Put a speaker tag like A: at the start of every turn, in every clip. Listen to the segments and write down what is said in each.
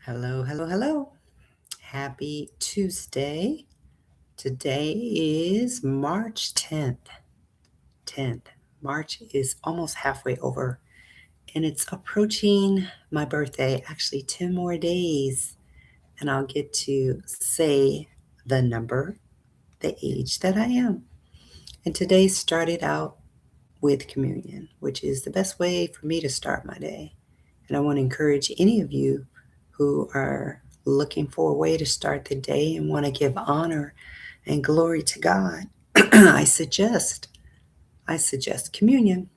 A: Hello, hello, hello. Happy Tuesday. Today is March 10th. 10th. March is almost halfway over and it's approaching my birthday. Actually, 10 more days, and I'll get to say the number, the age that I am. And today started out with communion, which is the best way for me to start my day. And I want to encourage any of you who are looking for a way to start the day and want to give honor and glory to God. I suggest I suggest communion.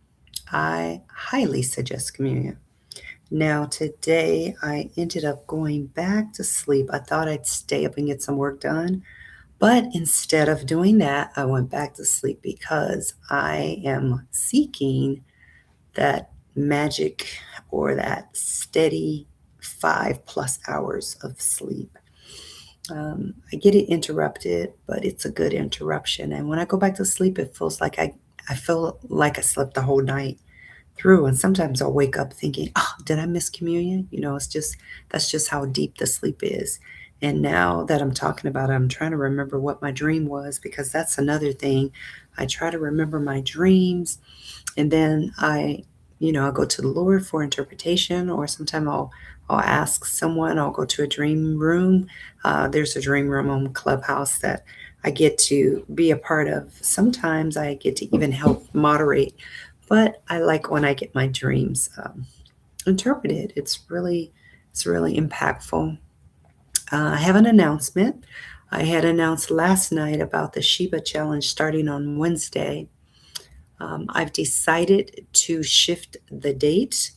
A: I highly suggest communion. Now today I ended up going back to sleep. I thought I'd stay up and get some work done, but instead of doing that, I went back to sleep because I am seeking that magic or that steady 5+ hours of sleep. I get it interrupted, but it's a good interruption. And when I go back to sleep, it feels like I feel like I slept the whole night through. And sometimes I'll wake up thinking, oh, did I miss communion? That's just how deep the sleep is. And now that I'm talking about it, I'm trying to remember what my dream was because that's another thing. I try to remember my dreams and then I'll go to the Lord for interpretation, or sometimes I'll ask someone. I'll go to a dream room. There's a dream room on Clubhouse that I get to be a part of. Sometimes I get to even help moderate, but I like when I get my dreams interpreted. It's really impactful. I have an announcement. I had announced last night about the Sheba Challenge starting on Wednesday. I've decided to shift the date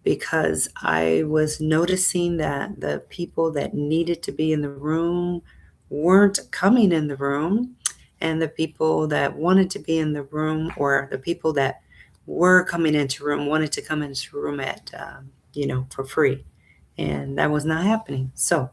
A: because I was noticing that the people that needed to be in the room weren't coming in the room, and the people that wanted to be in the room, or the people that were coming into room, wanted to come into room at for free, and that was not happening. So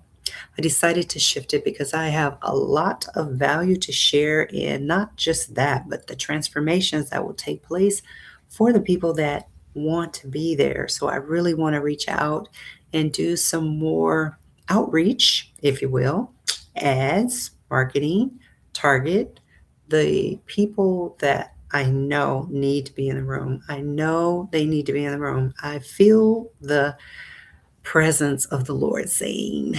A: I decided to shift it because I have a lot of value to share in not just that, but the transformations that will take place for the people that want to be there. So I really want to reach out and do some more outreach, if you will, ads, marketing, target the people that I know need to be in the room. I know they need to be in the room. I feel the presence of the Lord saying,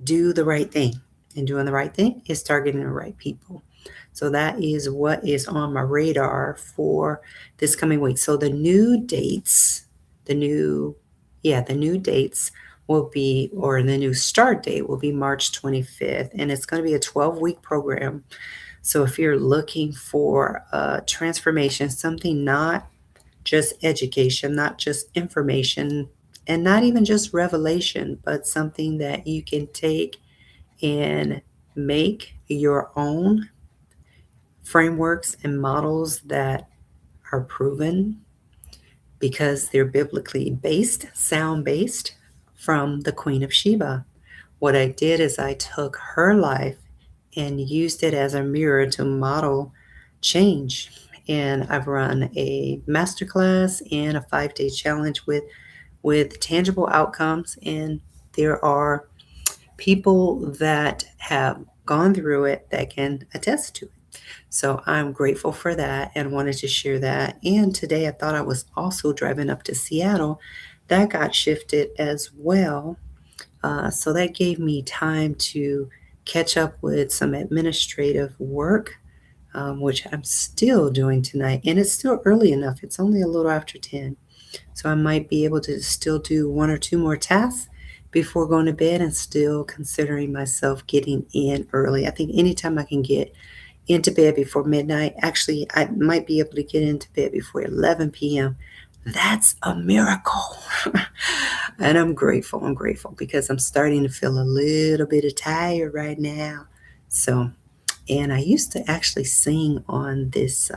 A: do the right thing. And doing the right thing is targeting the right people. So that is what is on my radar for this coming week. So the new, the new dates will be, or the new start date will be March 25th. And it's going to be a 12-week program. So if you're looking for a transformation, something not just education, not just information, and not even just revelation, but something that you can take and make your own frameworks and models that are proven because they're biblically based, sound based from the Queen of Sheba. What I did is I took her life and used it as a mirror to model change. And I've run a masterclass and a 5-day challenge with tangible outcomes. And there are people that have gone through it that can attest to it. So I'm grateful for that and wanted to share that. And today I thought I was also driving up to Seattle. That got shifted as well. So that gave me time to catch up with some administrative work, which I'm still doing tonight. And it's still early enough, it's only a little after 10. So I might be able to still do one or two more tasks before going to bed and still considering myself getting in early. I think anytime I can get into bed before midnight, actually, I might be able to get into bed before 11 p.m. That's a miracle. And I'm grateful. I'm grateful because I'm starting to feel a little bit of tired right now. So, and I used to actually sing on this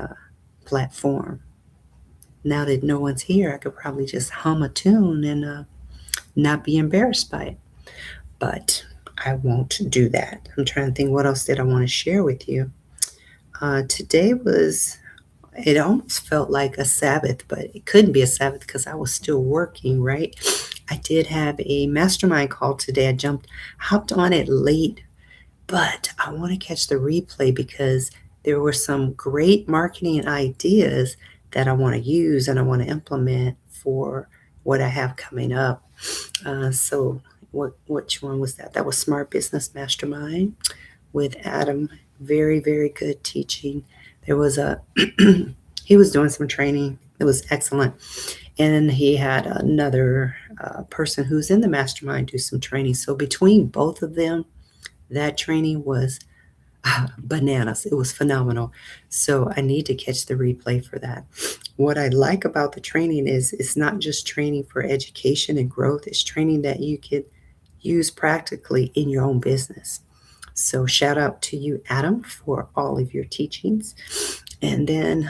A: platform. Now that no one's here, I could probably just hum a tune and not be embarrassed by it. But I won't do that. I'm trying to think what else did I want to share with you. Today was it almost felt like a Sabbath, but it couldn't be a Sabbath because I was still working, right? I did have a mastermind call today. Hopped on it late, but I want to catch the replay because there were some great marketing ideas that I want to use and I want to implement for what I have coming up. So, which one was that? That was Smart Business Mastermind with Adam. Very, very good teaching. There was a he was doing some training. It was excellent, and he had another person who's in the mastermind do some training. So between both of them, that training was bananas. It was phenomenal. So I need to catch the replay for that. What I like about the training is it's not just training for education and growth, it's training that you can use practically in your own business. So shout out to you, Adam, for all of your teachings. And then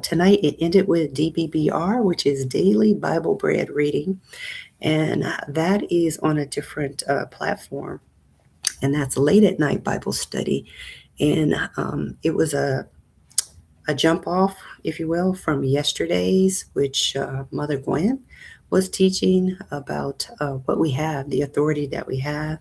A: tonight it ended with DBBR, which is Daily Bible Bread Reading. And that is on a different platform. And that's late at night Bible study. And it was a jump off, if you will, from yesterday's, which Mother Gwen was teaching about what we have, the authority that we have,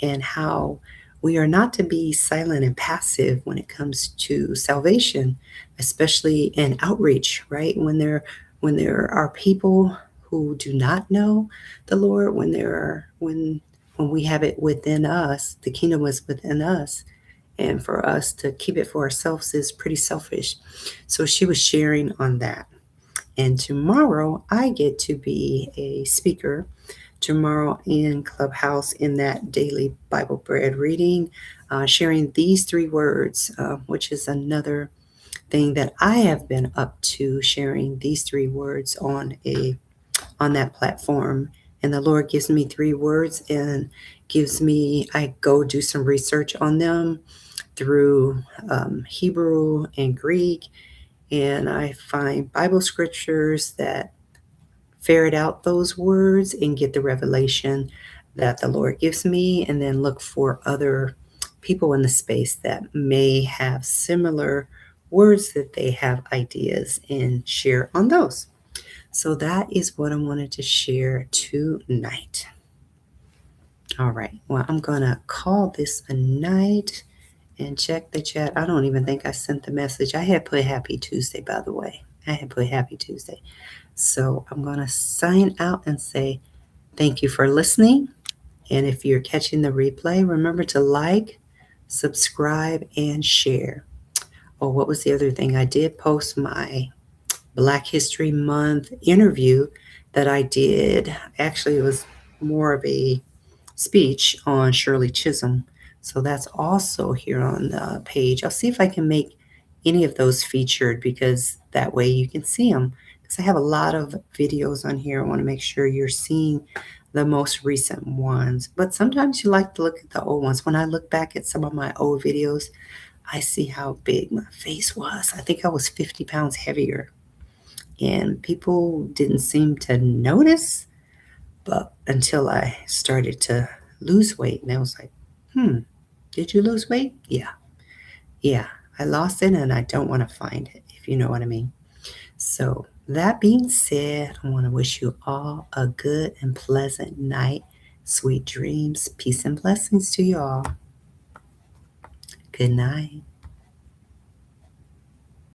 A: and how we are not to be silent and passive when it comes to salvation, especially in outreach, right? When there are people who do not know the Lord, when we have it within us, the kingdom is within us, and for us to keep it for ourselves is pretty selfish. So she was sharing on that. And tomorrow I get to be a speaker tomorrow in Clubhouse in that daily Bible bread reading, sharing these three words, which is another thing that I have been up to, sharing these three words on that platform. And the Lord gives me three words and I go do some research on them through Hebrew and Greek, and I find Bible scriptures that ferret out those words and get the revelation that the Lord gives me, and then look for other people in the space that may have similar words that they have ideas and share on those. So that is what I wanted to share tonight. All right. Well, I'm going to call this a night and check the chat. I don't even think I sent the message. I had put Happy Tuesday, by the way. I had put Happy Tuesday. So I'm going to sign out and say thank you for listening. And if you're catching the replay, remember to like, subscribe, and share. Oh, what was the other thing? I did post my Black History Month interview that I did. Actually, it was more of a speech on Shirley Chisholm. So that's also here on the page. I'll see if I can make any of those featured, because that way you can see them. Because I have a lot of videos on here. I want to make sure you're seeing the most recent ones. But sometimes you like to look at the old ones. When I look back at some of my old videos, I see how big my face was. I think I was 50 pounds heavier. And people didn't seem to notice, but until I started to lose weight, and I was like, did you lose weight? Yeah, I lost it and I don't want to find it, if you know what I mean. So that being said, I want to wish you all a good and pleasant night, sweet dreams, peace and blessings to you all. Good night.